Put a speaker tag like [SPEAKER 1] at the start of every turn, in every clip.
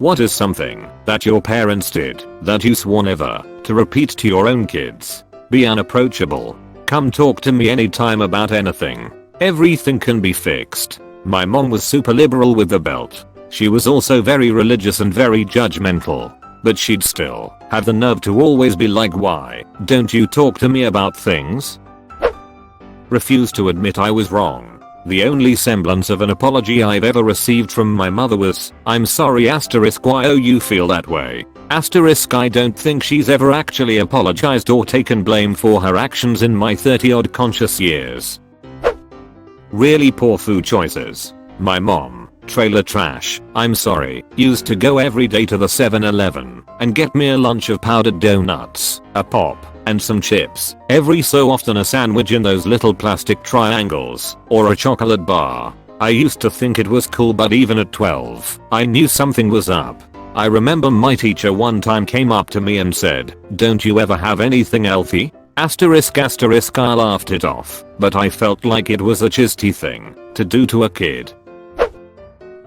[SPEAKER 1] What is something that your parents did that you swore never to repeat to your own kids? Be unapproachable. Come talk to me anytime about anything. Everything can be fixed. My mom was super liberal with the belt. She was also very religious and very judgmental. But she'd still have the nerve to always be like, why don't you talk to me about things? Refuse to admit I was wrong. The only semblance of an apology I've ever received from my mother was, I'm sorry why you feel that way. I don't think she's ever actually apologized or taken blame for her actions in my 30 odd conscious years. Really poor food choices. My mom, trailer trash, I'm sorry, used to go every day to the 7-Eleven and get me a lunch of powdered donuts, a pop, and some chips. Every so often a sandwich in those little plastic triangles, or a chocolate bar. I used to think it was cool, but even at 12, I knew something was up. I remember my teacher one time came up to me and said, don't you ever have anything healthy? I laughed it off, but I felt like it was a chisty thing to do to a kid.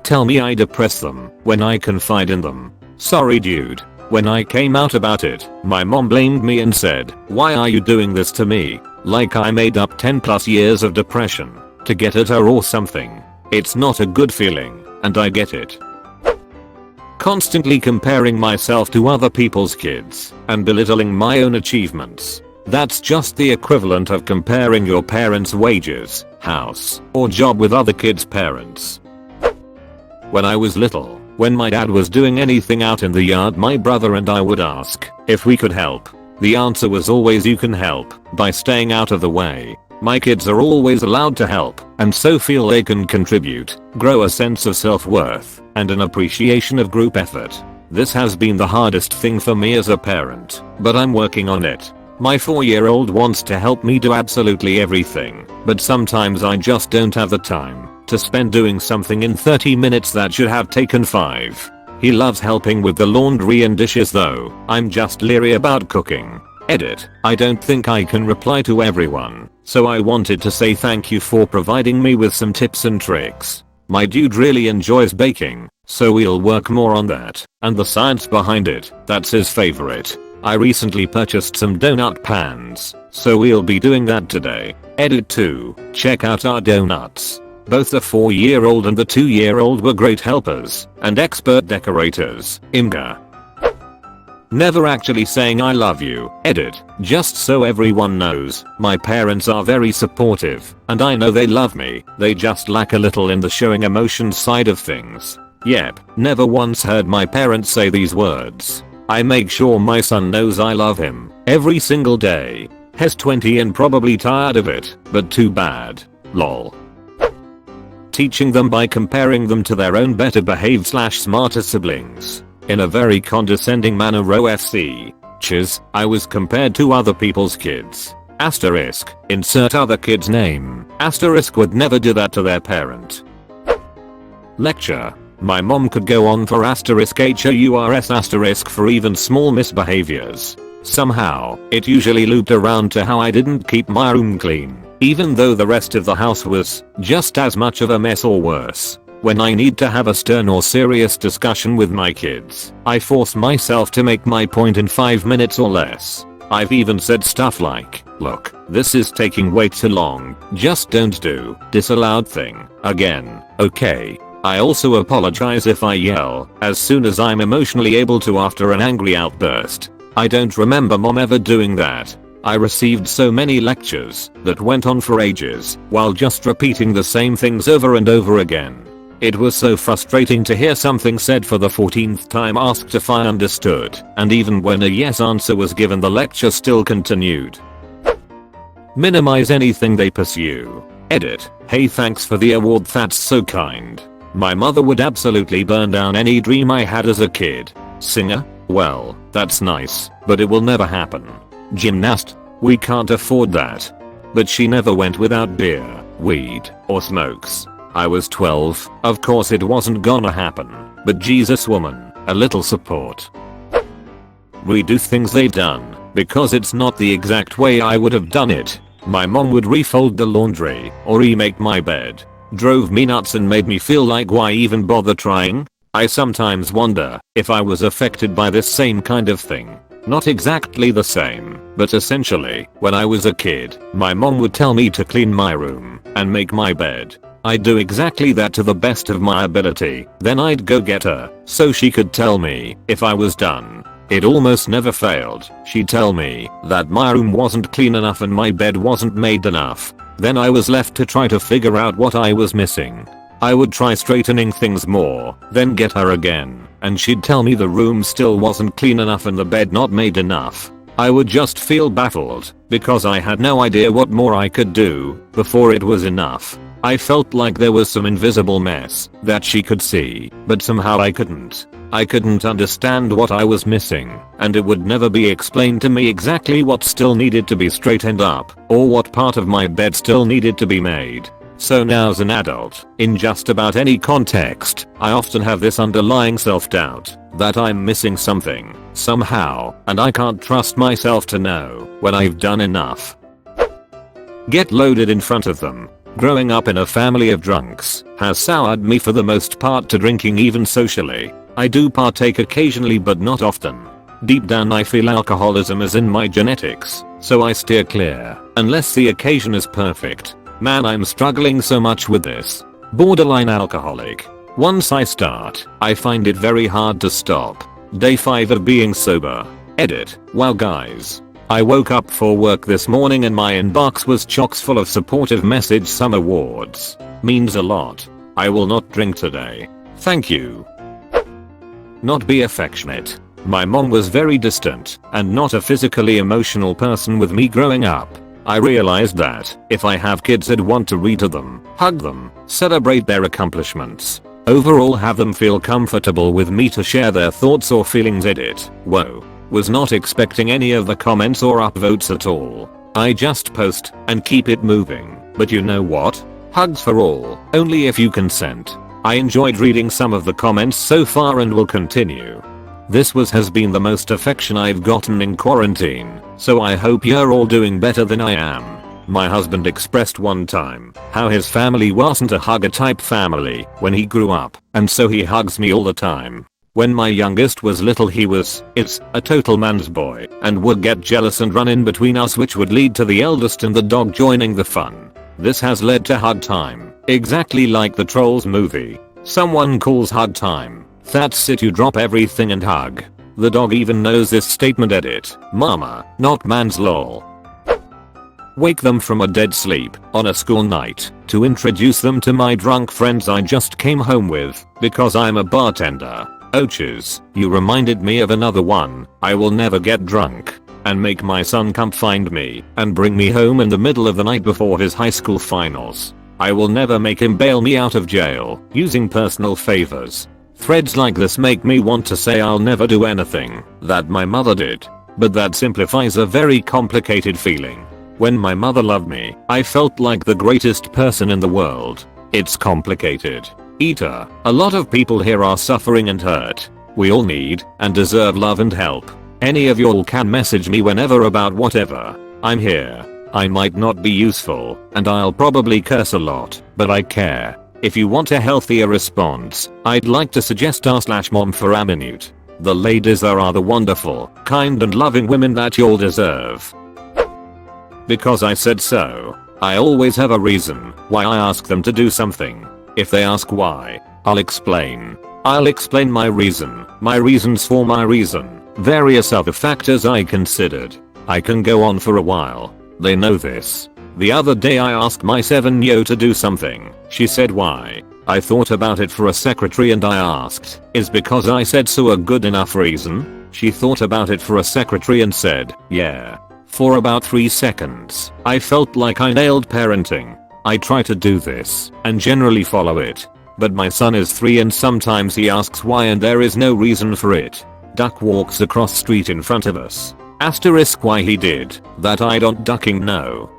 [SPEAKER 1] Tell me I depress them when I confide in them. Sorry dude. When I came out about it, my mom blamed me and said, why are you doing this to me? Like I made up 10 plus years of depression to get at her or something. It's not a good feeling, and I get it. Constantly comparing myself to other people's kids and belittling my own achievements. That's just the equivalent of comparing your parents' wages, house, or job with other kids' parents. When I was little, when my dad was doing anything out in the yard, my brother and I would ask if we could help. The answer was always you can help by staying out of the way. My kids are always allowed to help and so feel they can contribute, grow a sense of self-worth and an appreciation of group effort. This has been the hardest thing for me as a parent, but I'm working on it. My 4-year-old wants to help me do absolutely everything, but sometimes I just don't have the time to spend doing something in 30 minutes that should have taken 5. He loves helping with the laundry and dishes though. I'm just leery about cooking. Edit. I don't think I can reply to everyone, so I wanted to say thank you for providing me with some tips and tricks. My dude really enjoys baking, so we'll work more on that, and the science behind it, that's his favorite. I recently purchased some donut pans, so we'll be doing that today. Edit 2. Check out our donuts. Both the 4-year-old and the 2-year-old were great helpers and expert decorators. Imga. Never actually saying I love you. Edit. Just so everyone knows, my parents are very supportive and I know they love me. They just lack a little in the showing emotions side of things. Yep, never once heard my parents say these words. I make sure my son knows I love him every single day. Has 20 and probably tired of it, but too bad. Lol. Teaching them by comparing them to their own better behaved / smarter siblings. In a very condescending manner. OFC. I was compared to other people's kids. Asterisk. Insert other kid's name. Asterisk would never do that to their parent. Lecture. My mom could go on for asterisk HOURS asterisk for even small misbehaviors. Somehow, it usually looped around to how I didn't keep my room clean, even though the rest of the house was just as much of a mess or worse. When I need to have a stern or serious discussion with my kids, I force myself to make my point in 5 minutes or less. I've even said stuff like, look, this is taking way too long, just don't do disallowed thing again, okay? I also apologize if I yell as soon as I'm emotionally able to after an angry outburst. I don't remember mom ever doing that. I received so many lectures that went on for ages while just repeating the same things over and over again. It was so frustrating to hear something said for the 14th time asked if I understood, and even when a yes answer was given the lecture still continued. Minimize anything they pursue. Edit. Hey, thanks for the award, that's so kind. My mother would absolutely burn down any dream I had as a kid. Singer? Well, that's nice, but it will never happen. Gymnast? We can't afford that. But she never went without beer, weed, or smokes. I was 12, of course it wasn't gonna happen, but Jesus woman, a little support. Redo things they've done, because it's not the exact way I would have done it. My mom would refold the laundry, or remake my bed. Drove me nuts and made me feel like why even bother trying? I sometimes wonder if I was affected by this same kind of thing. Not exactly the same, but essentially, when I was a kid, my mom would tell me to clean my room and make my bed. I'd do exactly that to the best of my ability, then I'd go get her so she could tell me if I was done. It almost never failed. She'd tell me that my room wasn't clean enough and my bed wasn't made enough. Then I was left to try to figure out what I was missing. I would try straightening things more, then get her again, and she'd tell me the room still wasn't clean enough and the bed not made enough. I would just feel baffled, because I had no idea what more I could do before it was enough. I felt like there was some invisible mess that she could see, but somehow I couldn't. I couldn't understand what I was missing, and it would never be explained to me exactly what still needed to be straightened up, or what part of my bed still needed to be made. So now as an adult, in just about any context, I often have this underlying self-doubt that I'm missing something, somehow, and I can't trust myself to know when I've done enough. Get loaded in front of them. Growing up in a family of drunks has soured me for the most part to drinking even socially. I do partake occasionally but not often. Deep down I feel alcoholism is in my genetics, so I steer clear, unless the occasion is perfect. Man, I'm struggling so much with this. Borderline alcoholic. Once I start, I find it very hard to stop. Day 5 of being sober. Edit. Wow guys. I woke up for work this morning and my inbox was chock full of supportive message some awards. Means a lot. I will not drink today. Thank you. Not be affectionate. My mom was very distant and not a physically emotional person with me growing up. I realized that if I have kids, I'd want to read to them, hug them, celebrate their accomplishments. Overall have them feel comfortable with me to share their thoughts or feelings. Edit. Whoa. Was not expecting any of the comments or upvotes at all. I just post and keep it moving. But you know what? Hugs for all, only if you consent. I enjoyed reading some of the comments so far and will continue. This has been the most affection I've gotten in quarantine, so I hope you're all doing better than I am. My husband expressed one time how his family wasn't a hugger type family when he grew up, and so he hugs me all the time. When my youngest was little it's a total man's boy and would get jealous and run in between us, which would lead to the eldest and the dog joining the fun. This has led to hug time, exactly like the Trolls movie. Someone calls hug time. That's it, you drop everything and hug. The dog even knows this statement. Edit. Mama, not man's lol. Wake them from a dead sleep on a school night to introduce them to my drunk friends I just came home with because I'm a bartender. Ouches, you reminded me of another one. I will never get drunk and make my son come find me and bring me home in the middle of the night before his high school finals. I will never make him bail me out of jail using personal favors. Threads like this make me want to say I'll never do anything that my mother did, but that simplifies a very complicated feeling. When my mother loved me, I felt like the greatest person in the world. It's complicated. Eater, a lot of people here are suffering and hurt. We all need and deserve love and help. Any of y'all can message me whenever about whatever. I'm here. I might not be useful, and I'll probably curse a lot, but I care. If you want a healthier response, I'd like to suggest r/mom for a minute. The ladies are the wonderful, kind and loving women that y'all deserve. Because I said so. I always have a reason why I ask them to do something. If they ask why, I'll explain. I'll explain my reason, my reasons for my reason, various other factors I considered. I can go on for a while. They know this. The other day I asked my 7-year-old to do something. She said why. I thought about it for a secretary and I asked, is because I said so a good enough reason? She thought about it for a secretary and said, yeah. For about 3 seconds, I felt like I nailed parenting. I try to do this and generally follow it. But my son is 3 and sometimes he asks why and there is no reason for it. Duck walks across street in front of us. Asterisk why he did that I don't ducking know.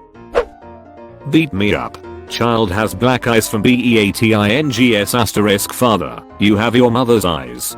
[SPEAKER 1] Beat me up. Child has black eyes from BEATINGS asterisk father, you have your mother's eyes.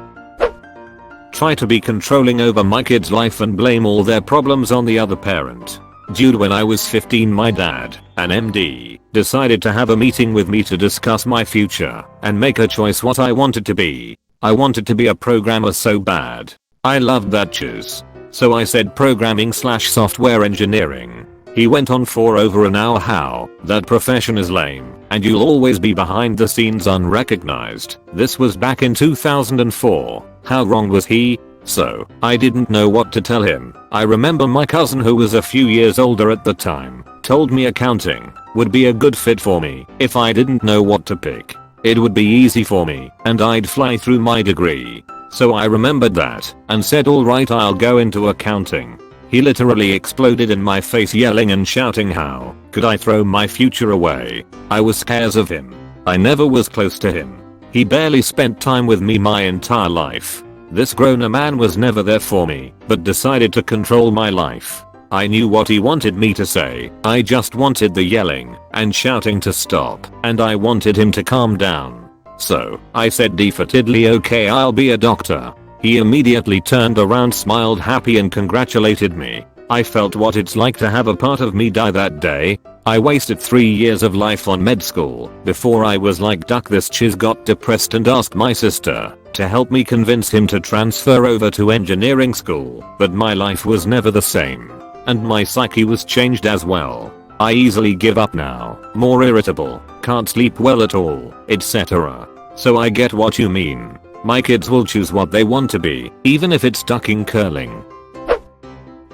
[SPEAKER 1] Try to be controlling over my kid's life and blame all their problems on the other parent. Dude, when I was 15 my dad, an MD, decided to have a meeting with me to discuss my future and make a choice what I wanted to be. I wanted to be a programmer so bad. I loved that choose. So I said programming/software engineering. He went on for over an hour how that profession is lame and you'll always be behind the scenes unrecognized. This was back in 2004. How wrong was he? So, I didn't know what to tell him. I remember my cousin, who was a few years older at the time, told me accounting would be a good fit for me if I didn't know what to pick. It would be easy for me and I'd fly through my degree. So I remembered that and said, alright, I'll go into accounting. He literally exploded in my face, yelling and shouting how could I throw my future away. I was scared of him. I never was close to him. He barely spent time with me my entire life. This grown man was never there for me, but decided to control my life. I knew what he wanted me to say. I just wanted the yelling and shouting to stop, and I wanted him to calm down. So, I said defeatedly, okay, I'll be a doctor. He immediately turned around, smiled happy and congratulated me. I felt what it's like to have a part of me die that day. I wasted 3 years of life on med school before I was like, duck this chiz, got depressed and asked my sister to help me convince him to transfer over to engineering school, but my life was never the same. And my psyche was changed as well. I easily give up now, more irritable, can't sleep well at all, etc. So I get what you mean. My kids will choose what they want to be, even if it's ducking curling.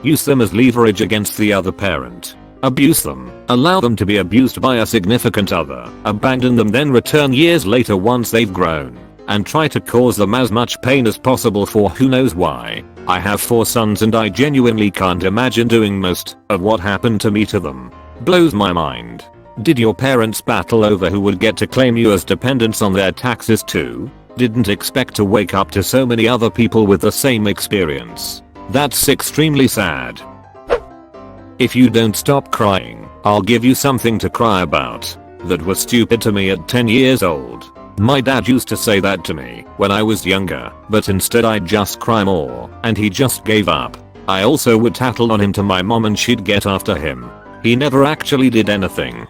[SPEAKER 1] Use them as leverage against the other parent. Abuse them. Allow them to be abused by a significant other. Abandon them, then return years later once they've grown. And try to cause them as much pain as possible for who knows why. I have 4 sons and I genuinely can't imagine doing most of what happened to me to them. Blows my mind. Did your parents battle over who would get to claim you as dependents on their taxes too? Didn't expect to wake up to so many other people with the same experience. That's extremely sad. If you don't stop crying, I'll give you something to cry about. That was stupid to me at 10 years old. My dad used to say that to me when I was younger, but instead I'd just cry more, and he just gave up. I also would tattle on him to my mom and she'd get after him. He never actually did anything.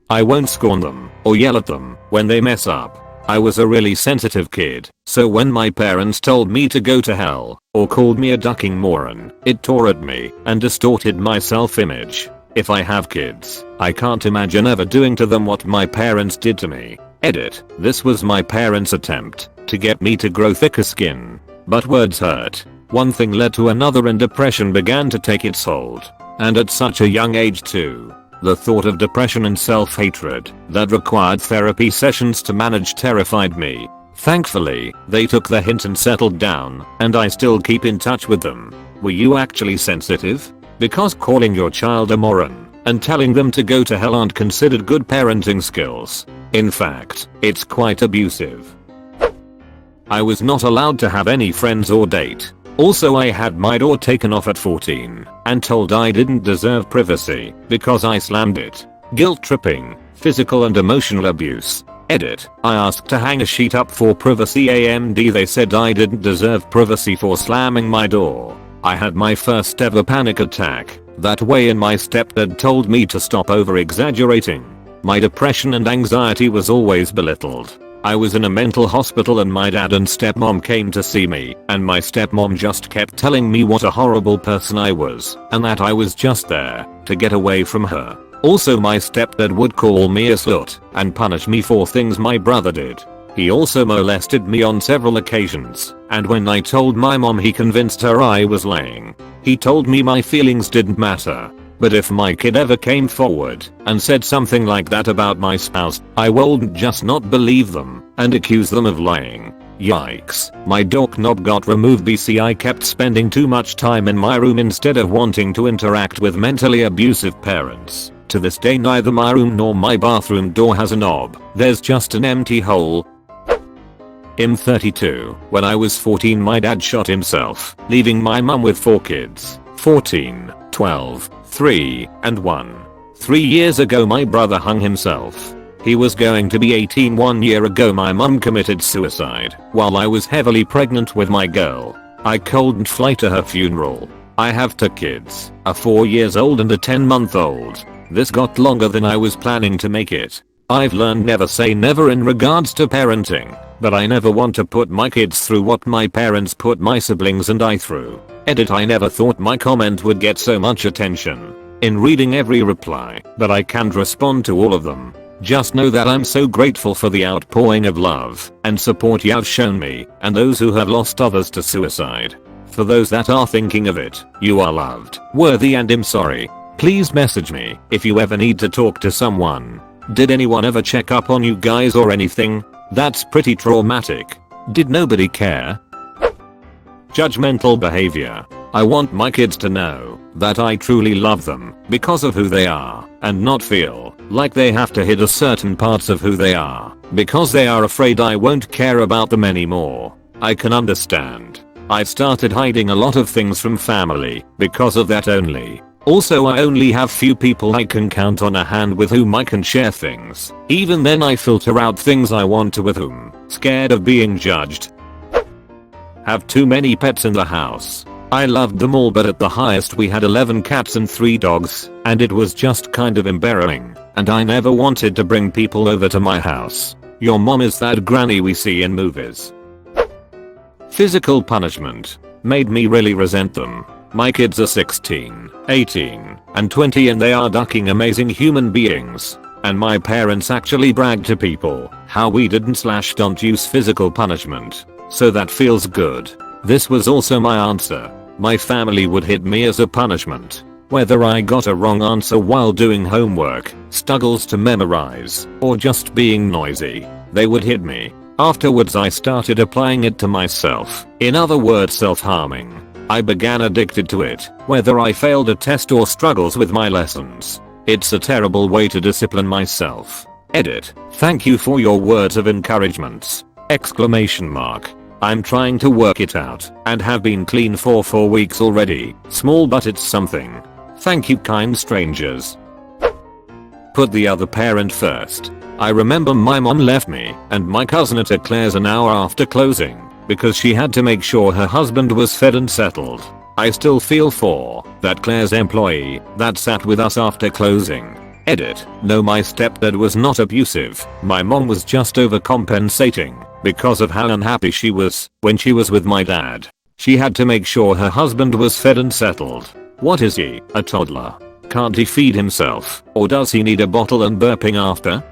[SPEAKER 1] I won't scorn them or yell at them when they mess up. I was a really sensitive kid, so when my parents told me to go to hell or called me a ducking moron, it tore at me and distorted my self-image. If I have kids, I can't imagine ever doing to them what my parents did to me. Edit. This was my parents' attempt to get me to grow thicker skin. But words hurt. One thing led to another and depression began to take its hold. And at such a young age too. The thought of depression and self-hatred that required therapy sessions to manage terrified me. Thankfully, they took the hint and settled down, and I still keep in touch with them. Were you actually sensitive? Because calling your child a moron and telling them to go to hell aren't considered good parenting skills. In fact, it's quite abusive. I was not allowed to have any friends or date. Also, I had my door taken off at 14 and told I didn't deserve privacy because I slammed it. Guilt tripping, physical and emotional abuse. Edit. I asked to hang a sheet up for privacy AMD. They said I didn't deserve privacy for slamming my door. I had my first ever panic attack that way and my stepdad told me to stop over exaggerating. My depression and anxiety was always belittled. I was in a mental hospital and my dad and stepmom came to see me, and my stepmom just kept telling me what a horrible person I was and that I was just there to get away from her. Also, my stepdad would call me a slut and punish me for things my brother did. He also molested me on several occasions, and when I told my mom, he convinced her I was lying. He told me my feelings didn't matter. But if my kid ever came forward and said something like that about my spouse, I wouldn't just not believe them and accuse them of lying. Yikes. My doorknob got removed BC. I kept spending too much time in my room instead of wanting to interact with mentally abusive parents. To this day, neither my room nor my bathroom door has a knob. There's just an empty hole. I'm 32. When I was 14, my dad shot himself, leaving my mum with 4 kids. 14, 12, 3, and 1. 3 years ago, my brother hung himself. He was going to be 18 1 year ago. My mum committed suicide while I was heavily pregnant with my girl. I couldn't fly to her funeral. I have 2 kids, a 4 years old and a 10-month-old. This got longer than I was planning to make it. I've learned never say never in regards to parenting. but I never want to put my kids through what my parents put my siblings and I through. Edit, I never thought my comment would get so much attention. In reading every reply, but I can't respond to all of them. Just know that I'm so grateful for the outpouring of love and support you've shown me and those who have lost others to suicide. For those that are thinking of it, you are loved, worthy, and I'm sorry. Please message me if you ever need to talk to someone. Did anyone ever check up on you guys or anything? That's pretty traumatic. Did nobody care? Judgmental behavior. I want my kids to know that I truly love them because of who they are and not feel like they have to hide a certain parts of who they are because they are afraid I won't care about them anymore. I can understand. I've started hiding a lot of things from family because of that only. Also, I only have few people I can count on a hand with whom I can share things. Even then I filter out things I want to with whom, scared of being judged. Have too many pets in the house. I loved them all, but at the highest we had 11 cats and 3 dogs, and it was just kind of embarrassing, and I never wanted to bring people over to my house. Your mom is that granny we see in movies. Physical punishment made me really resent them. My kids are 16, 18, and 20 and they are ducking amazing human beings. And my parents actually bragged to people how we didn't/don't use physical punishment. So that feels good. This was also my answer. My family would hit me as a punishment. Whether I got a wrong answer while doing homework, struggles to memorize, or just being noisy, they would hit me. Afterwards I started applying it to myself. In other words, self-harming. I began addicted to it, whether I failed a test or struggles with my lessons. It's a terrible way to discipline myself. Edit. Thank you for your words of encouragement. Exclamation mark. I'm trying to work it out and have been clean for 4 weeks already. Small, but it's something. Thank you, kind strangers. Put the other parent first. I remember my mom left me and my cousin at Eclair's an hour after closing because she had to make sure her husband was fed and settled. I still feel for that Claire's employee that sat with us after closing. Edit. No, my stepdad was not abusive. My mom was just overcompensating because of how unhappy she was when she was with my dad. She had to make sure her husband was fed and settled. What is he, a toddler? Can't he feed himself, or does he need a bottle and burping after?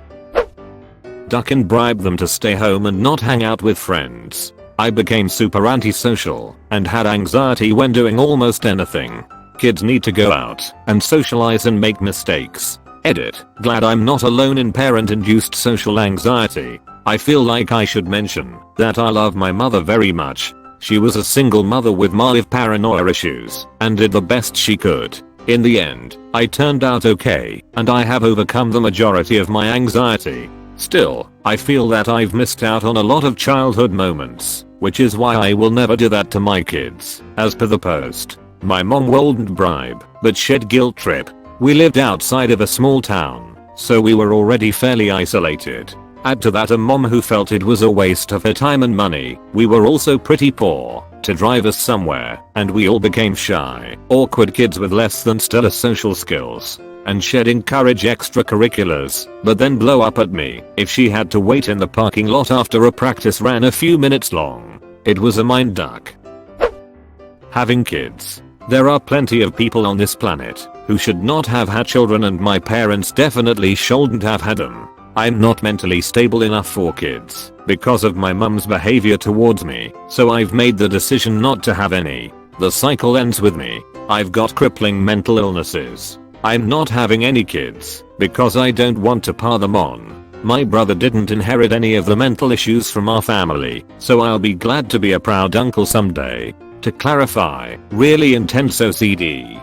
[SPEAKER 1] Duck and bribe them to stay home and not hang out with friends. I became super antisocial and had anxiety when doing almost anything. Kids need to go out and socialize and make mistakes. Edit. Glad I'm not alone in parent-induced social anxiety. I feel like I should mention that I love my mother very much. She was a single mother with mild paranoia issues and did the best she could. In the end, I turned out okay and I have overcome the majority of my anxiety. Still, I feel that I've missed out on a lot of childhood moments, which is why I will never do that to my kids. As per the post, my mom wouldn't bribe, but shed guilt trip. We lived outside of a small town, so we were already fairly isolated. Add to that a mom who felt it was a waste of her time and money. We were also pretty poor to drive us somewhere, and we all became shy, awkward kids with less than stellar social skills, and she'd encourage extracurriculars, but then blow up at me if she had to wait in the parking lot after a practice ran a few minutes long. It was a mind duck. Having kids. There are plenty of people on this planet who should not have had children, and my parents definitely shouldn't have had them. I'm not mentally stable enough for kids because of my mum's behavior towards me, so I've made the decision not to have any. The cycle ends with me. I've got crippling mental illnesses. I'm not having any kids because I don't want to par them on. My brother didn't inherit any of the mental issues from our family, so I'll be glad to be a proud uncle someday. To clarify, really intense OCD.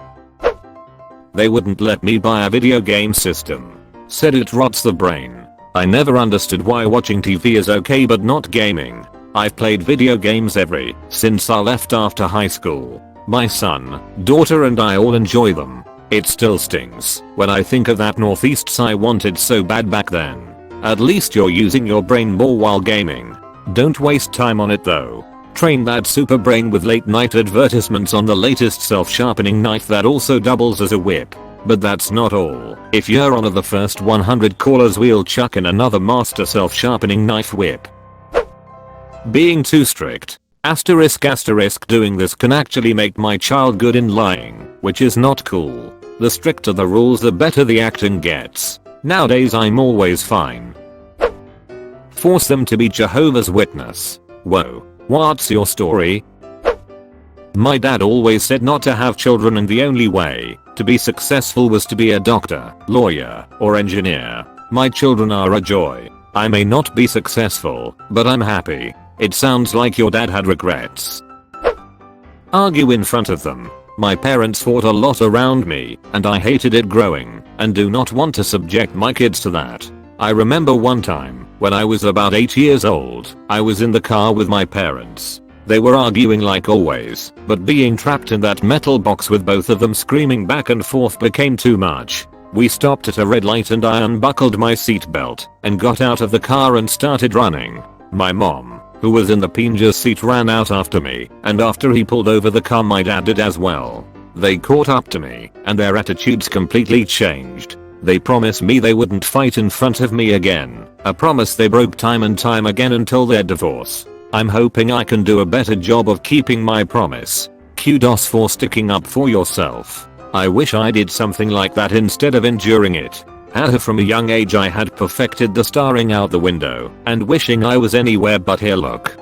[SPEAKER 1] They wouldn't let me buy a video game system. Said it rots the brain. I never understood why watching TV is okay but not gaming. I've played video games since I left after high school. My son, daughter and I all enjoy them. It still stings when I think of that Northeast I wanted so bad back then. At least you're using your brain more while gaming. Don't waste time on it though. Train that super brain with late night advertisements on the latest self-sharpening knife that also doubles as a whip. But that's not all. If you're one of the first 100 callers, we'll chuck in another master self-sharpening knife whip. Being too strict. Asterisk doing this can actually make my child good in lying, which is not cool. The stricter the rules the better the acting gets. Nowadays I'm always fine. Force them to be Jehovah's Witness. Whoa. What's your story? My dad always said not to have children and the only way to be successful was to be a doctor, lawyer, or engineer. My children are a joy. I may not be successful, but I'm happy. It sounds like your dad had regrets. Argue in front of them. My parents fought a lot around me, and I hated it growing, and do not want to subject my kids to that. I remember one time, when I was about 8 years old, I was in the car with my parents. They were arguing like always, but being trapped in that metal box with both of them screaming back and forth became too much. We stopped at a red light and I unbuckled my seatbelt and got out of the car and started running. My mom, who was in the passenger seat, ran out after me, and after he pulled over the car my dad did as well. They caught up to me, and their attitudes completely changed. They promised me they wouldn't fight in front of me again, a promise they broke time and time again until their divorce. I'm hoping I can do a better job of keeping my promise. Kudos for sticking up for yourself. I wish I did something like that instead of enduring it. From a young age I had perfected the staring out the window and wishing I was anywhere but here. Look.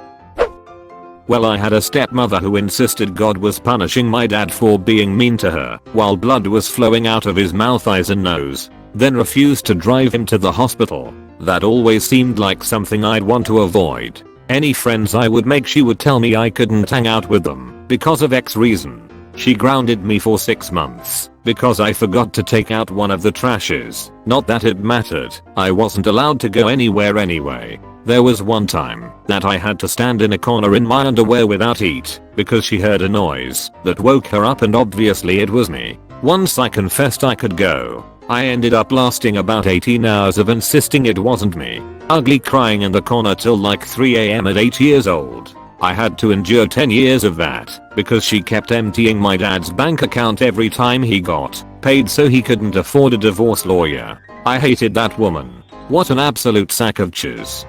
[SPEAKER 1] Well, I had a stepmother who insisted God was punishing my dad for being mean to her while blood was flowing out of his mouth, eyes and nose, then refused to drive him to the hospital. That always seemed like something I'd want to avoid. Any friends I would make, she would tell me I couldn't hang out with them because of X reason. She grounded me for 6 months because I forgot to take out one of the trashes. Not that it mattered, I wasn't allowed to go anywhere anyway. There was one time that I had to stand in a corner in my underwear without eat because she heard a noise that woke her up, and obviously it was me. Once I confessed I could go, I ended up lasting about 18 hours of insisting it wasn't me. Ugly crying in the corner till like 3 AM at 8 years old. I had to endure 10 years of that because she kept emptying my dad's bank account every time he got paid so he couldn't afford a divorce lawyer. I hated that woman. What an absolute sack of cheese.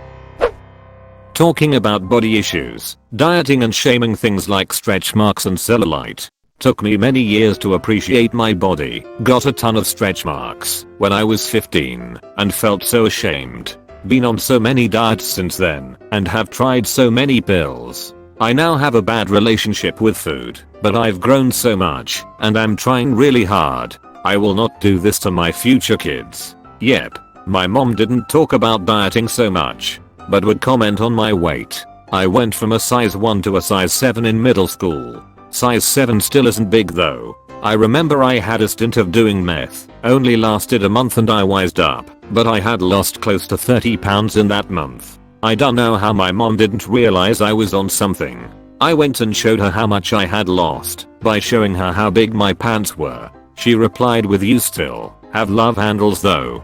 [SPEAKER 1] Talking about body issues, dieting and shaming things like stretch marks and cellulite. Took me many years to appreciate my body. Got a ton of stretch marks when I was 15 and felt so ashamed. Been on so many diets since then and have tried so many pills. I now have a bad relationship with food, but I've grown so much and I'm trying really hard. I will not do this to my future kids. Yep, my mom didn't talk about dieting so much, but would comment on my weight. I went from a size 1 to a size 7 in middle school. Size 7 still isn't big though. I remember I had a stint of doing meth, only lasted a month and I wised up, but I had lost close to 30 pounds in that month. I don't know how my mom didn't realize I was on something. I went and showed her how much I had lost by showing her how big my pants were. She replied with, "You still have love handles though."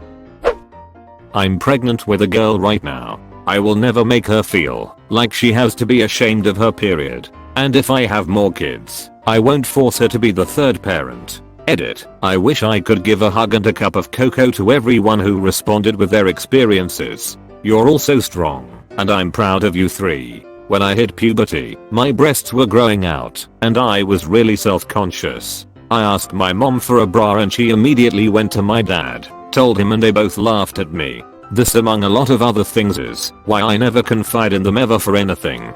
[SPEAKER 1] I'm pregnant with a girl right now. I will never make her feel like she has to be ashamed of her period. And if I have more kids, I won't force her to be the third parent. Edit. I wish I could give a hug and a cup of cocoa to everyone who responded with their experiences. You're all so strong, and I'm proud of you three. When I hit puberty, my breasts were growing out, and I was really self-conscious. I asked my mom for a bra and she immediately went to my dad, told him, and they both laughed at me. This, among a lot of other things, is why I never confide in them ever for anything.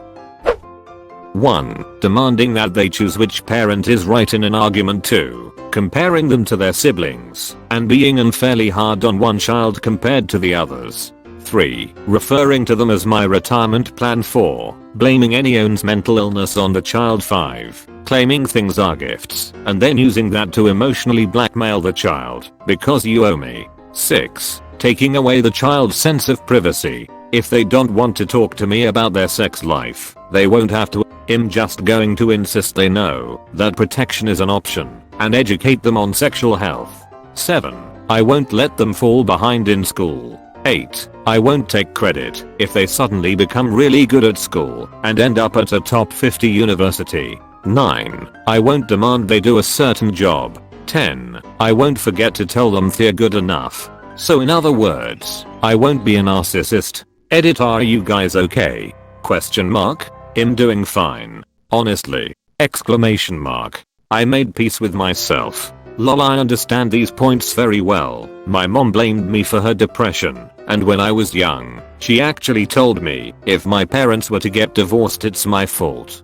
[SPEAKER 1] 1. Demanding that they choose which parent is right in an argument. 2. Comparing them to their siblings and being unfairly hard on one child compared to the others. 3. Referring to them as my retirement plan. 4. Blaming any own's mental illness on the child. 5. Claiming things are gifts and then using that to emotionally blackmail the child because you owe me. 6. Taking away the child's sense of privacy. If they don't want to talk to me about their sex life, they won't have to. I'm just going to insist they know that protection is an option and educate them on sexual health. 7. I won't let them fall behind in school. 8. I won't take credit if they suddenly become really good at school and end up at a top 50 university. 9. I won't demand they do a certain job. 10. I won't forget to tell them they're good enough. So in other words, I won't be a narcissist. Edit. Are you guys okay? Question mark. I'm doing fine. Honestly. Exclamation mark. I made peace with myself. Lol, I understand these points very well. My mom blamed me for her depression, and when I was young, she actually told me if my parents were to get divorced it's my fault.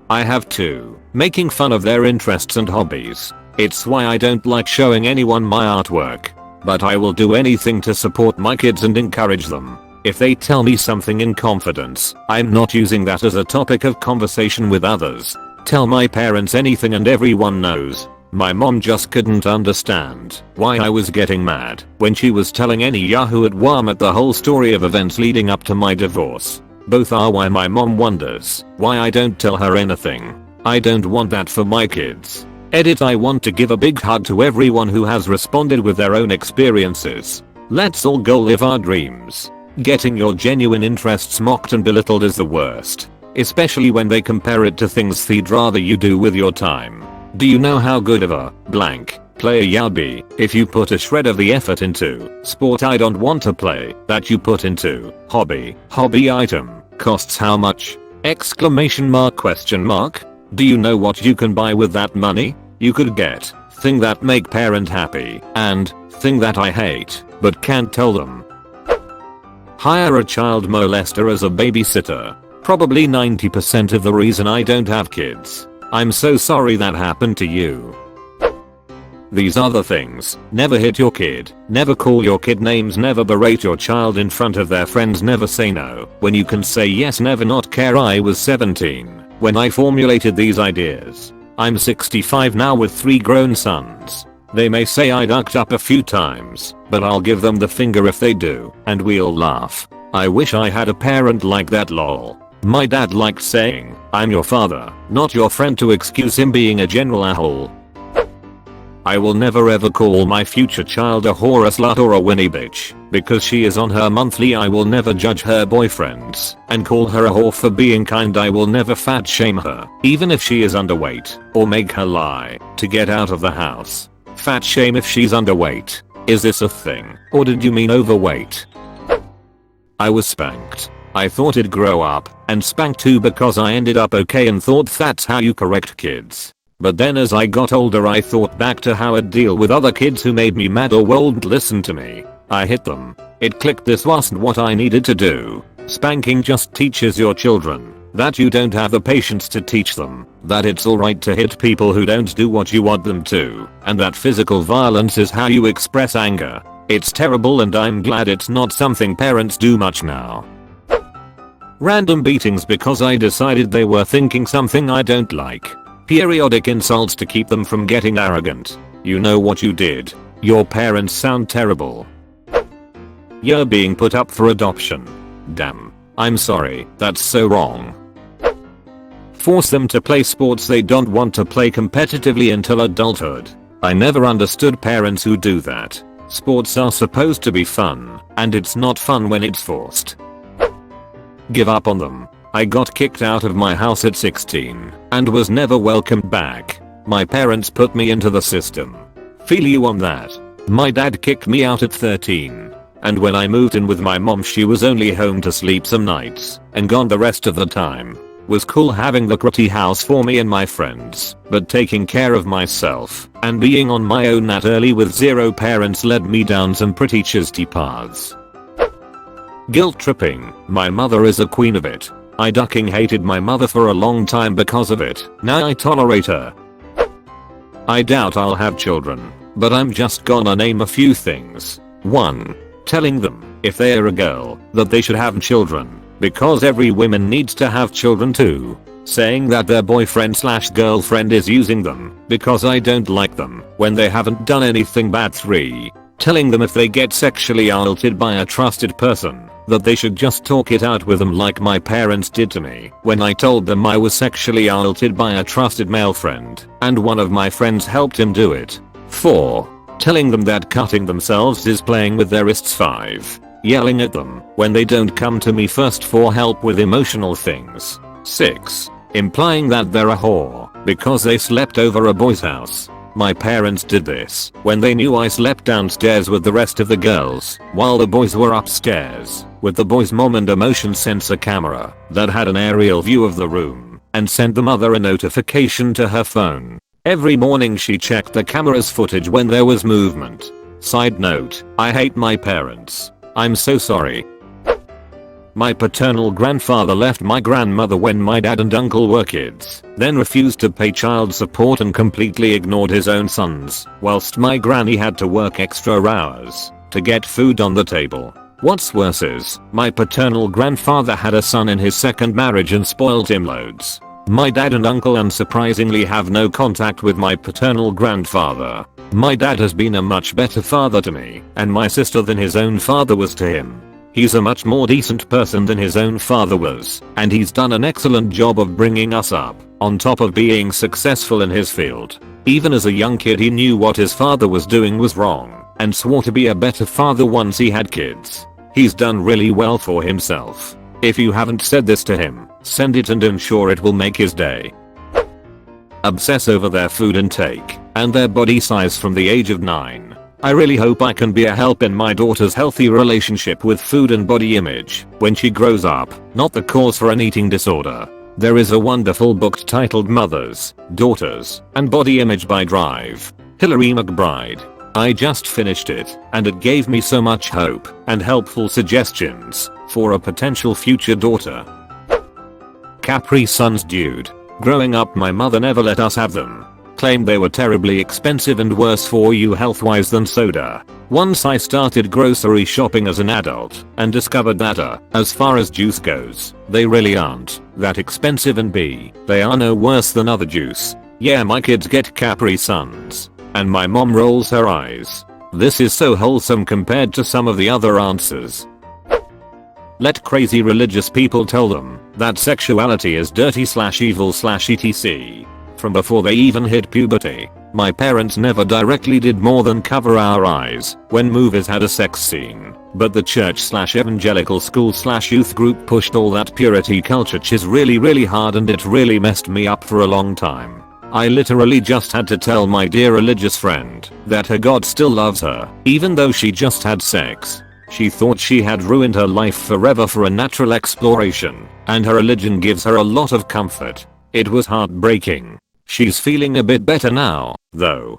[SPEAKER 1] I have two. Making fun of their interests and hobbies. It's why I don't like showing anyone my artwork. But I will do anything to support my kids and encourage them. If they tell me something in confidence, I'm not using that as a topic of conversation with others. Tell my parents anything and everyone knows. My mom just couldn't understand why I was getting mad when she was telling any yahoo at Walmart the whole story of events leading up to my divorce. Both are why my mom wonders why I don't tell her anything. I don't want that for my kids. Edit. I want to give a big hug to everyone who has responded with their own experiences. Let's all go live our dreams. Getting your genuine interests mocked and belittled is the worst. Especially when they compare it to things they'd rather you do with your time. Do you know how good of a blank player you'll be if you put a shred of the effort into sport I don't want to play that you put into hobby item costs how much? Exclamation mark. Question mark. Do you know what you can buy with that money? You could get thing that make parent happy and thing that I hate but can't tell them. Hire a child molester as a babysitter. Probably 90% of the reason I don't have kids. I'm so sorry that happened to you. These are the things. Never hit your kid. Never call your kid names. Never berate your child in front of their friends. Never say no when you can say yes. Never not care. I was 17 when I formulated these ideas. I'm 65 now with 3 grown sons. They may say I ducked up a few times, but I'll give them the finger if they do, and we'll laugh. I wish I had a parent like that. Lol. My dad liked saying, I'm your father, not your friend, to excuse him being a general a-hole. I will never ever call my future child a whore, a slut, or a whiny bitch, because she is on her monthly. I will never judge her boyfriends and call her a whore for being kind. I will never fat shame her, even if she is underweight, or make her lie to get out of the house. Fat shame if she's underweight. Is this a thing, or did you mean overweight? I was spanked. I thought it'd grow up and spank too because I ended up okay and thought that's how you correct kids. But then as I got older I thought back to how I'd deal with other kids who made me mad or wouldn't listen to me. I hit them. It clicked, this wasn't what I needed to do. Spanking just teaches your children that you don't have the patience to teach them that it's alright to hit people who don't do what you want them to, and that physical violence is how you express anger. It's terrible and I'm glad it's not something parents do much now. Random beatings because I decided they were thinking something I don't like. Periodic insults to keep them from getting arrogant. You know what you did. Your parents sound terrible. You're being put up for adoption. Damn. I'm sorry, that's so wrong. Force them to play sports they don't want to play competitively until adulthood. I never understood parents who do that. Sports are supposed to be fun, and it's not fun when it's forced. Give up on them. I got kicked out of my house at 16 and was never welcomed back. My parents put me into the system. Feel you on that. My dad kicked me out at 13. And when I moved in with my mom she was only home to sleep some nights and gone the rest of the time. Was cool having the cruddy house for me and my friends, but taking care of myself and being on my own that early with 0 parents led me down some pretty chisty paths. Guilt tripping. My mother is a queen of it. I ducking hated my mother for a long time because of it. Now I tolerate her. I doubt I'll have children, but I'm just gonna name a few things. 1. Telling them, if they're a girl, that they should have children, because every woman needs to have children too. Saying that their boyfriend/girlfriend is using them, because I don't like them, when they haven't done anything bad. 3. Telling them if they get sexually assaulted by a trusted person, that they should just talk it out with them like my parents did to me when I told them I was sexually assaulted by a trusted male friend, and one of my friends helped him do it. 4. Telling them that cutting themselves is playing with their wrists. 5. Yelling at them when they don't come to me first for help with emotional things. 6. Implying that they're a whore because they slept over a boy's house. My parents did this when they knew I slept downstairs with the rest of the girls while the boys were upstairs, with the boys' mom and a motion sensor camera that had an aerial view of the room and sent the mother a notification to her phone. Every morning she checked the camera's footage when there was movement. Side note, I hate my parents. I'm so sorry. My paternal grandfather left my grandmother when my dad and uncle were kids, then refused to pay child support and completely ignored his own sons, whilst my granny had to work extra hours to get food on the table. What's worse is, my paternal grandfather had a son in his second marriage and spoiled him loads. My dad and uncle unsurprisingly have no contact with my paternal grandfather. My dad has been a much better father to me and my sister than his own father was to him. He's a much more decent person than his own father was, and he's done an excellent job of bringing us up, on top of being successful in his field. Even as a young kid he knew what his father was doing was wrong, and swore to be a better father once he had kids. He's done really well for himself. If you haven't said this to him, send it and ensure it will make his day. Obsess over their food intake and their body size from the age of 9. I really hope I can be a help in my daughter's healthy relationship with food and body image when she grows up, not the cause for an eating disorder. There is a wonderful book titled Mothers, Daughters, and Body Image by Drive. Hilary McBride. I just finished it, and it gave me so much hope and helpful suggestions for a potential future daughter. Capri Suns dude. Growing up my mother never let us have them. Claimed they were terribly expensive and worse for you health-wise than soda. Once I started grocery shopping as an adult and discovered that as far as juice goes, they really aren't that expensive, and B, they are no worse than other juice. Yeah, my kids get Capri Suns. And my mom rolls her eyes. This is so wholesome compared to some of the other answers. Let crazy religious people tell them that sexuality is dirty/evil/etc. From before they even hit puberty. My parents never directly did more than cover our eyes when movies had a sex scene, but the church/evangelical school/youth group pushed all that purity culture chiz really hard, and it really messed me up for a long time. I literally just had to tell my dear religious friend that her God still loves her, even though she just had sex. She thought she had ruined her life forever for a natural exploration, and her religion gives her a lot of comfort. It was heartbreaking. She's feeling a bit better now, though.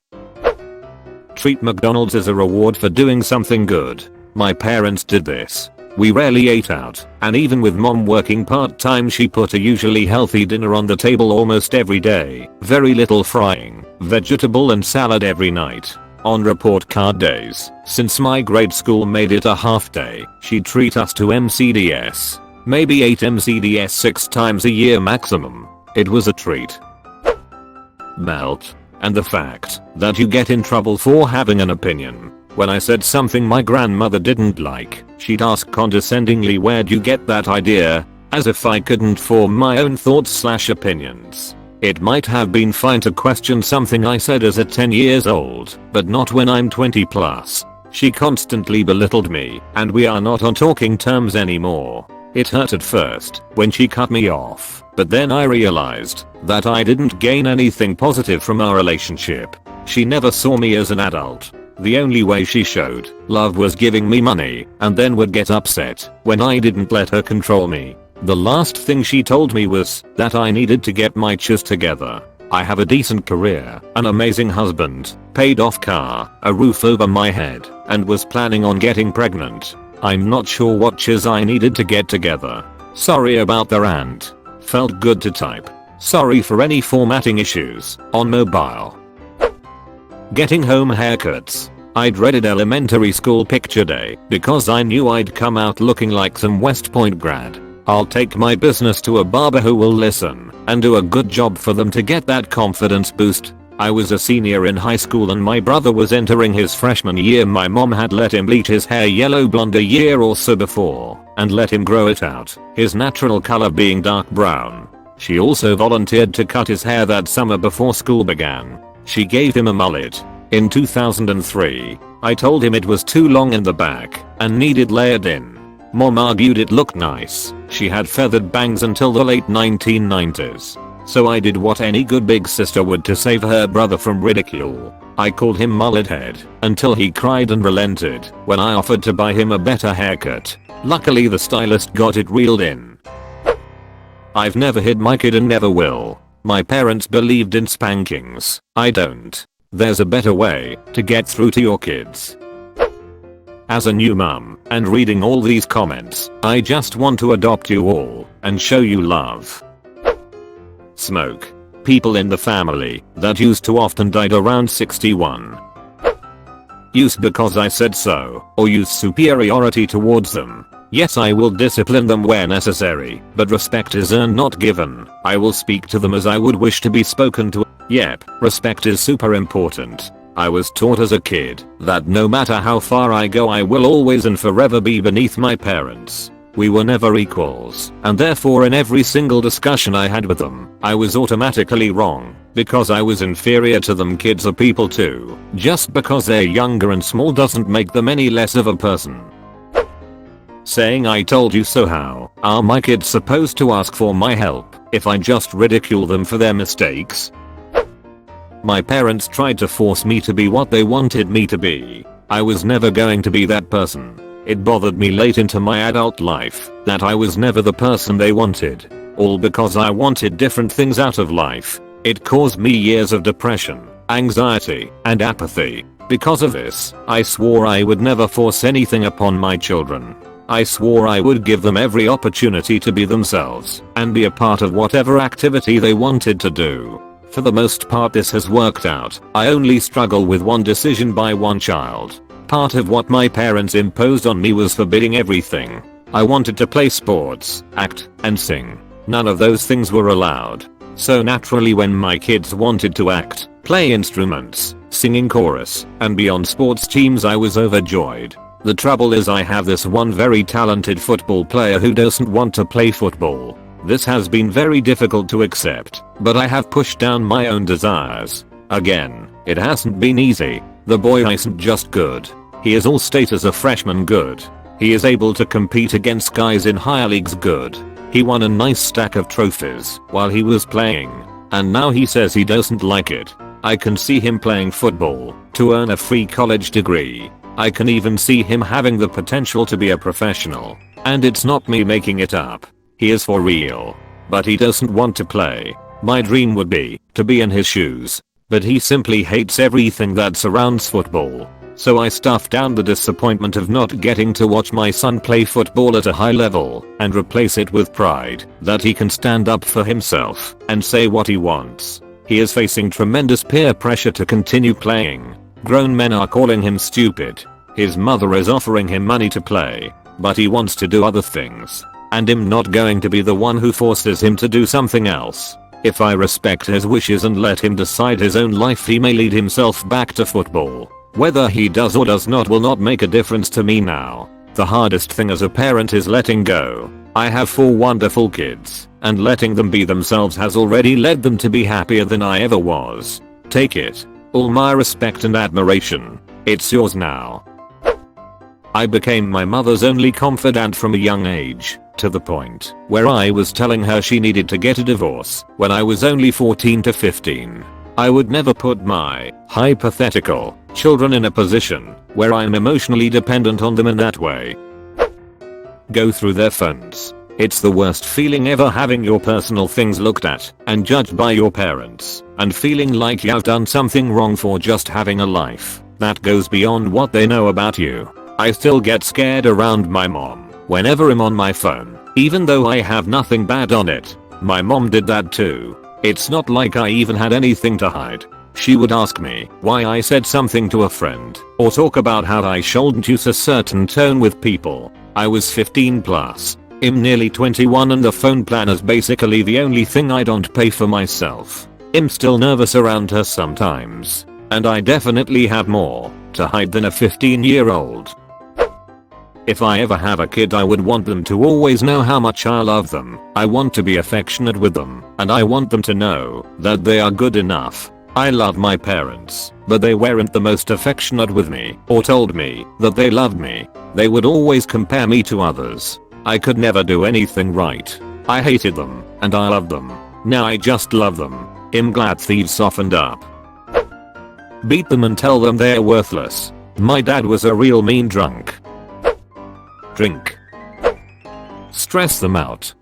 [SPEAKER 1] Treat McDonald's as a reward for doing something good. My parents did this. We rarely ate out, and even with mom working part-time she put a usually healthy dinner on the table almost every day. Very little frying, vegetable and salad every night. On report card days, since my grade school made it a half day, she'd treat us to MCDS. Maybe 8 MCDS 6 times a year maximum. It was a treat. Melt. And the fact that you get in trouble for having an opinion. When I said something my grandmother didn't like, she'd ask condescendingly, where'd you get that idea? As if I couldn't form my own thoughts/opinions. It might have been fine to question something I said as a 10 years old, but not when I'm 20 plus. She constantly belittled me, and we are not on talking terms anymore. It hurt at first when she cut me off, but then I realized that I didn't gain anything positive from our relationship. She never saw me as an adult. The only way she showed love was giving me money, and then would get upset when I didn't let her control me. The last thing she told me was that I needed to get my chiz together. I have a decent career, an amazing husband, paid off car, a roof over my head, and was planning on getting pregnant. I'm not sure what chiz I needed to get together. Sorry about the rant. Felt good to type. Sorry for any formatting issues on mobile. Getting home haircuts. I dreaded elementary school picture day because I knew I'd come out looking like some West Point grad. I'll take my business to a barber who will listen and do a good job for them to get that confidence boost. I was a senior in high school and my brother was entering his freshman year. My mom had let him bleach his hair yellow blonde a year or so before and let him grow it out, his natural color being dark brown. She also volunteered to cut his hair that summer before school began. She gave him a mullet. In 2003, I told him it was too long in the back and needed layered in. Mom argued it looked nice. She had feathered bangs until the late 1990s. So I did what any good big sister would to save her brother from ridicule. I called him mullet head until he cried and relented when I offered to buy him a better haircut. Luckily the stylist got it reeled in. I've never hit my kid and never will. My parents believed in spankings. I don't. There's a better way to get through to your kids. As a new mum and reading all these comments, I just want to adopt you all and show you love. Smoke. People in the family that used to often died around 61. Use because I said so, or use superiority towards them. Yes, I will discipline them where necessary, but respect is earned not given. I will speak to them as I would wish to be spoken to. Yep, respect is super important. I was taught as a kid that no matter how far I go I will always and forever be beneath my parents. We were never equals, and therefore in every single discussion I had with them, I was automatically wrong, because I was inferior to them. Kids are people too. Just because they're younger and small doesn't make them any less of a person. Saying I told you so. How are my kids supposed to ask for my help if I just ridicule them for their mistakes? My parents tried to force me to be what they wanted me to be. I was never going to be that person. It bothered me late into my adult life that I was never the person they wanted. All because I wanted different things out of life. It caused me years of depression, anxiety, and apathy. Because of this, I swore I would never force anything upon my children. I swore I would give them every opportunity to be themselves and be a part of whatever activity they wanted to do. For the most part this has worked out. I only struggle with one decision by one child. Part of what my parents imposed on me was forbidding everything. I wanted to play sports, act, and sing. None of those things were allowed. So naturally when my kids wanted to act, play instruments, sing in chorus, and be on sports teams I was overjoyed. The trouble is I have this one very talented football player who doesn't want to play football. This has been very difficult to accept, but I have pushed down my own desires. Again, it hasn't been easy. The boy isn't just good. He is all state as a freshman good. He is able to compete against guys in higher leagues good. He won a nice stack of trophies while he was playing, and now he says he doesn't like it. I can see him playing football to earn a free college degree. I can even see him having the potential to be a professional. And it's not me making it up. He is for real. But he doesn't want to play. My dream would be to be in his shoes. But he simply hates everything that surrounds football. So I stuff down the disappointment of not getting to watch my son play football at a high level and replace it with pride that he can stand up for himself and say what he wants. He is facing tremendous peer pressure to continue playing. Grown men are calling him stupid. His mother is offering him money to play, but he wants to do other things. And I'm not going to be the one who forces him to do something else. If I respect his wishes and let him decide his own life, he may lead himself back to football. Whether he does or does not will not make a difference to me now. The hardest thing as a parent is letting go. I have 4 wonderful kids, and letting them be themselves has already led them to be happier than I ever was. Take it. All my respect and admiration. It's yours now. I became my mother's only confidant from a young age, to the point where I was telling her she needed to get a divorce when I was only 14 to 15. I would never put my hypothetical children in a position where I'm emotionally dependent on them in that way. Go through their phones. It's the worst feeling ever, having your personal things looked at and judged by your parents and feeling like you've done something wrong for just having a life that goes beyond what they know about you. I still get scared around my mom whenever I'm on my phone, even though I have nothing bad on it. My mom did that too. It's not like I even had anything to hide. She would ask me why I said something to a friend or talk about how I shouldn't use a certain tone with people. I was 15 plus. I'm nearly 21 and the phone plan is basically the only thing I don't pay for myself. I'm still nervous around her sometimes. And I definitely have more to hide than a 15-year-old. If I ever have a kid, I would want them to always know how much I love them. I want to be affectionate with them, and I want them to know that they are good enough. I love my parents, but they weren't the most affectionate with me or told me that they loved me. They would always compare me to others. I could never do anything right. I hated them, and I loved them. Now I just love them. I'm glad thieves softened up. Beat them and tell them they're worthless. My dad was a real mean drunk. Drink. Stress them out.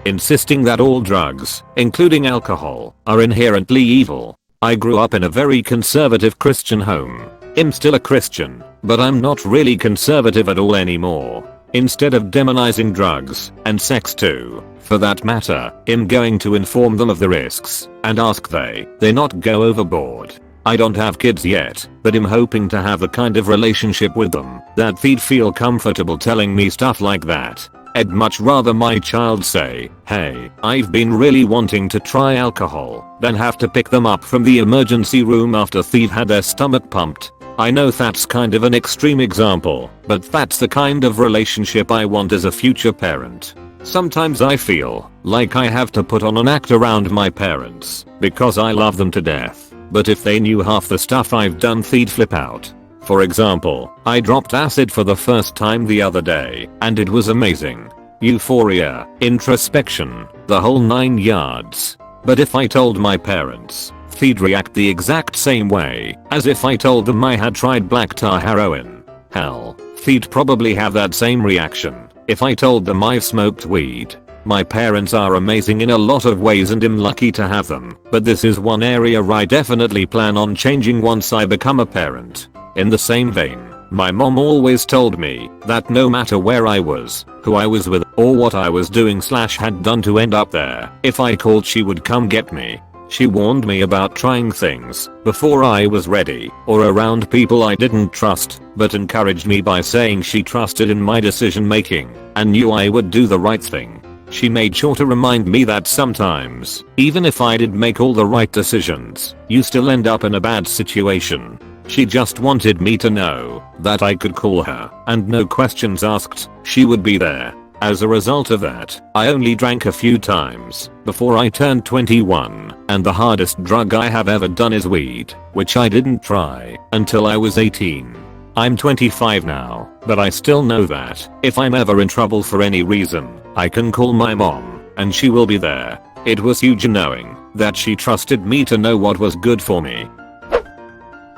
[SPEAKER 1] Insisting that all drugs, including alcohol, are inherently evil. I grew up in a very conservative Christian home. I'm still a Christian, but I'm not really conservative at all anymore. Instead of demonizing drugs, and sex too, for that matter, I'm going to inform them of the risks, and ask they not go overboard. I don't have kids yet, but I'm hoping to have the kind of relationship with them that they'd feel comfortable telling me stuff like that. I'd much rather my child say, hey, I've been really wanting to try alcohol, than have to pick them up from the emergency room after they've had their stomach pumped. I know that's kind of an extreme example, but that's the kind of relationship I want as a future parent. Sometimes I feel like I have to put on an act around my parents, because I love them to death, but if they knew half the stuff I've done they'd flip out. For example, I dropped acid for the first time the other day, and it was amazing. Euphoria, introspection, the whole 9 yards. But if I told my parents, they'd react the exact same way as if I told them I had tried black tar heroin. Hell, they'd probably have that same reaction if I told them I've smoked weed. My parents are amazing in a lot of ways and I'm lucky to have them, but this is one area I definitely plan on changing once I become a parent. In the same vein, my mom always told me that no matter where I was, who I was with, or what I was doing / had done to end up there, if I called she would come get me. She warned me about trying things before I was ready or around people I didn't trust, but encouraged me by saying she trusted in my decision making and knew I would do the right thing. She made sure to remind me that sometimes, even if I did make all the right decisions, you still end up in a bad situation. She just wanted me to know that I could call her and no questions asked, she would be there. As a result of that, I only drank a few times before I turned 21, and the hardest drug I have ever done is weed, which I didn't try until I was 18. I'm 25 now, but I still know that if I'm ever in trouble for any reason, I can call my mom and she will be there. It was huge knowing that she trusted me to know what was good for me.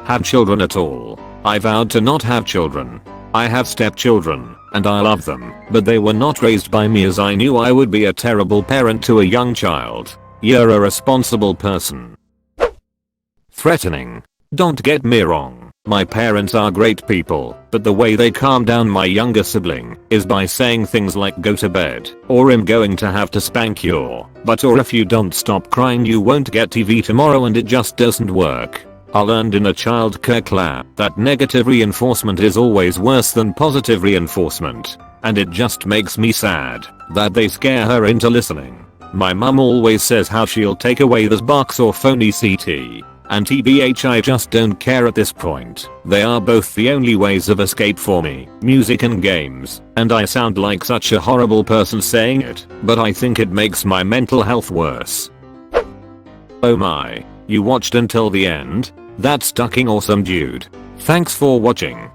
[SPEAKER 1] Have children at all? I vowed to not have children. I have stepchildren, and I love them, but they were not raised by me as I knew I would be a terrible parent to a young child. You're a responsible person. Threatening. Don't get me wrong, my parents are great people, but the way they calm down my younger sibling is by saying things like go to bed, or I'm going to have to spank your butt, or if you don't stop crying you won't get TV tomorrow, and it just doesn't work. I learned in a childcare class that negative reinforcement is always worse than positive reinforcement, and it just makes me sad that they scare her into listening. My mum always says how she'll take away those box or phony CT, and TBH I just don't care at this point. They are both the only ways of escape for me, music and games, and I sound like such a horrible person saying it, but I think it makes my mental health worse. Oh my, you watched until the end? That's fucking awesome, dude. Thanks for watching.